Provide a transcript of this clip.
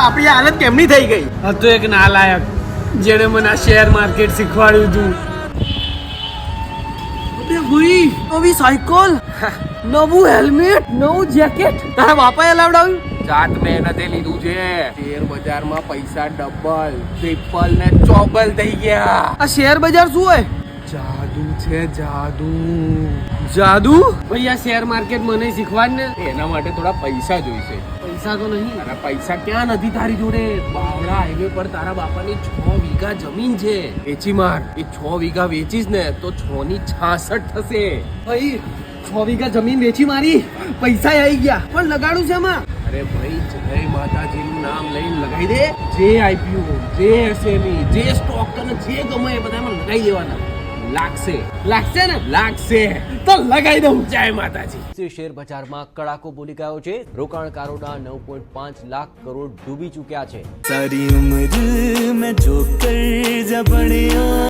આપણી હાલત કેમની થઈ ગઈ? હતો એક નાલાયક જેણે મને આ શેર માર્કેટ શીખવાડ્યું હતું. નવી સાયકલ, નવું હેલ્મેટ, નવું જેકેટ તારા બાપાએ લાવડાવ્યું? જાત મહેનતે લીધું છે. શેર બજારમાં પૈસા ડબલ ટ્રિપલ ને ચોબલ થઈ ગયા. આ શેર બજાર શું હોય? જાદુ છે જાદુ. જાદુ? ભાઈ આ શેર માર્કેટ મને શીખવાડ ને. એના માટે થોડા પૈસા જોઈશે. પૈસા તો નહીં. તારા પૈસા ક્યાં નથી તારી જોડે? બાવળા હાઈવે પર તારા બાપાની 6 વીઘા જમીન છે. વેચી માર. એ 6 વીઘા વેચીશ ને તો 6 ની 66 થશે. ભાઈ 6 વીઘા જમીન વેચી મારી, પૈસા આવી ગયા, પણ લગાડું છે એમાં? અરે ભાઈ જય માતાજીનું નામ લઈને લગાઈ દે. જે આઈપીઓ, જે એસએમઈ, જે સ્ટોક તને જે ગમે એ બધામાં લગાઈ દેવાના. લાગશે ને? લાગશે તો લગાઈ દઉં. જય માતાજી. શેર બજારમાં કડાકો બોલી ગયો છે. રોકાણકારોના 9.5 લાખ કરોડ ડૂબી ચૂક્યા છે. सारी उम्र मैं जो कर जा बड़े